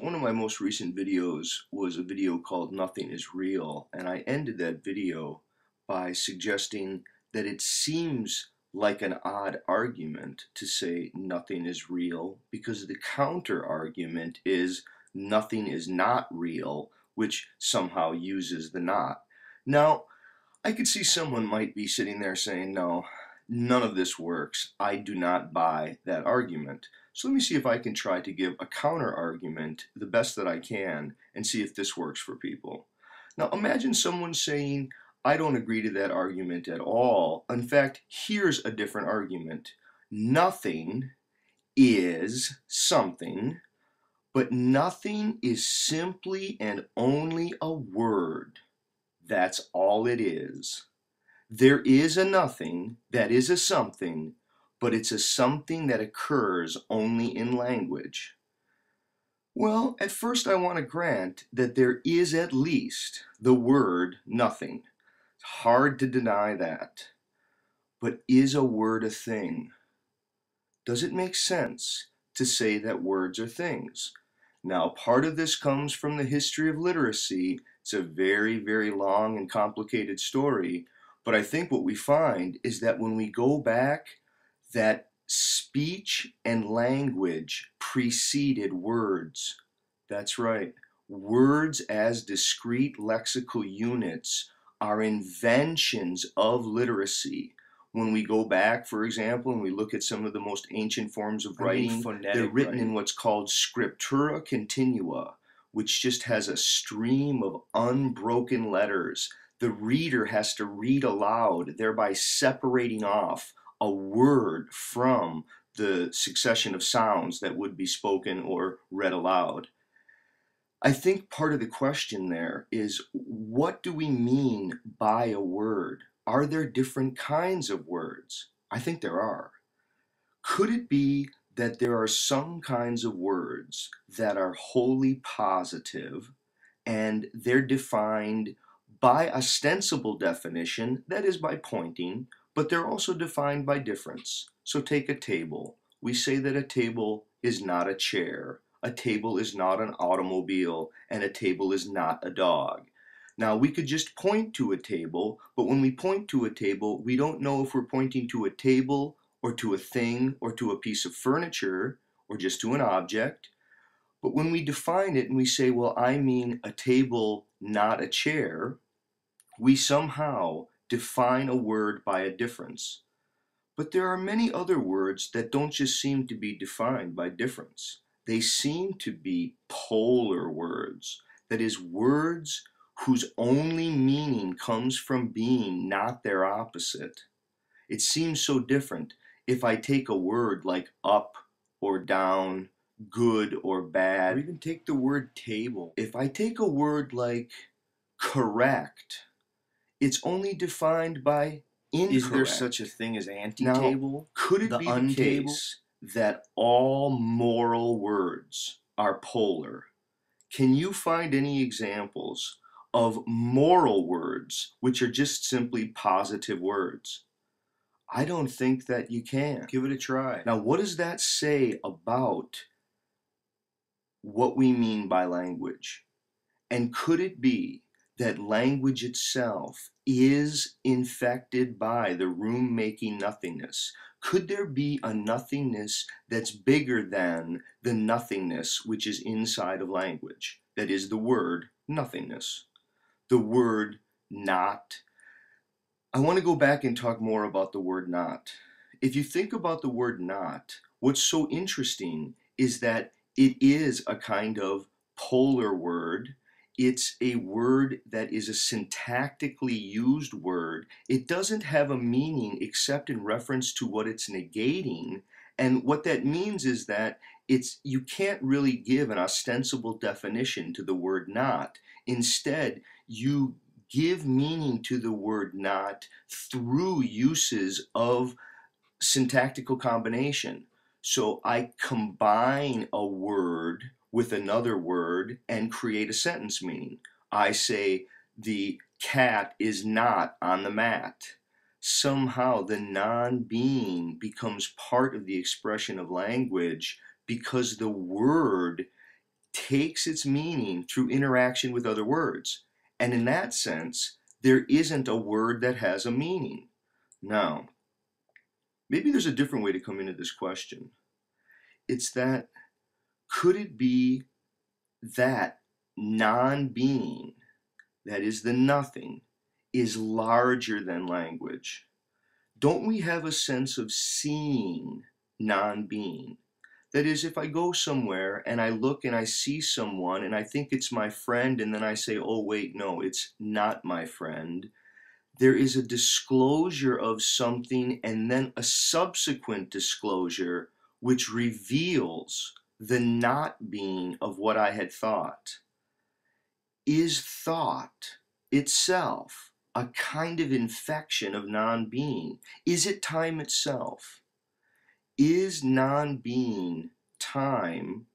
One of my most recent videos was a video called Nothing is Real, and I ended that video by suggesting that it seems like an odd argument to say nothing is real because the counter argument is nothing is not real, which somehow uses the not. Now, I could see someone might be sitting there saying, no, none of this works. I do not buy that argument. So let me see if I can try to give a counter argument the best that I can and see if this works for people. Now imagine someone saying, I don't agree to that argument at all. In fact, here's a different argument. Nothing is something, but nothing is simply and only a word. That's all it is. There is a nothing that is a something, but it's a something that occurs only in language. Well, at first I want to grant that there is at least the word nothing. It's hard to deny that. But is a word a thing? Does it make sense to say that words are things? Now, part of this comes from the history of literacy. It's a very, very long and complicated story. But I think what we find is that when we go back, that speech and language preceded words. That's right. Words as discrete lexical units are inventions of literacy. When we go back, for example, and we look at some of the most ancient forms of writing, they're written in what's called scriptura continua, which just has a stream of unbroken letters. The reader has to read aloud, thereby separating off a word from the succession of sounds that would be spoken or read aloud. I think part of the question there is, what do we mean by a word? Are there different kinds of words? I think there are. Could it be that there are some kinds of words that are wholly positive and they're defined by ostensible definition, that is by pointing, but they're also defined by difference? So take a table. We say that a table is not a chair, a table is not an automobile, and a table is not a dog. Now, we could just point to a table, but when we point to a table, we don't know if we're pointing to a table or to a thing or to a piece of furniture or just to an object. But when we define it and we say, well, I mean a table, not a chair, we somehow define a word by a difference. But there are many other words that don't just seem to be defined by difference. They seem to be polar words. That is, words whose only meaning comes from being not their opposite. It seems so different if I take a word like up or down, good or bad, or even take the word table. If I take a word like correct, it's only defined by incorrect. Is there such a thing as anti-table? Now, could it be the case that all moral words are polar? Can you find any examples of moral words which are just simply positive words? I don't think that you can. Give it a try. Now, what does that say about what we mean by language? And could it be that language itself is infected by the room-making nothingness? Could there be a nothingness that's bigger than the nothingness which is inside of language? That is the word nothingness. The word not. I want to go back and talk more about the word not. If you think about the word not, what's so interesting is that it is a kind of polar word. It's a word that is a syntactically used word. It doesn't have a meaning except in reference to what it's negating. And what that means is that you can't really give an ostensible definition to the word not. Instead, you give meaning to the word not through uses of syntactical combination. So I combine a word with another word and create a sentence meaning. I say the cat is not on the mat. Somehow the non-being becomes part of the expression of language because the word takes its meaning through interaction with other words. And in that sense, there isn't a word that has a meaning. Now, maybe there's a different way to come into this question. It's that, could it be that non-being, that is the nothing, is larger than language? Don't we have a sense of seeing non-being? That is, if I go somewhere and I look and I see someone and I think it's my friend, and then I say, oh wait, no, it's not my friend, there is a disclosure of something and then a subsequent disclosure which reveals the not being of what I had thought. Is thought itself a kind of infection of non-being? Is it time itself? Is non-being time?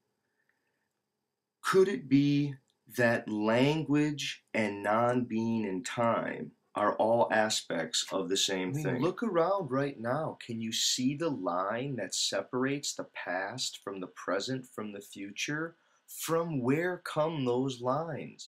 Could it be that language and non-being and time are all aspects of the same thing? Look around right now. Can you see the line that separates the past from the present from the future? From where come those lines?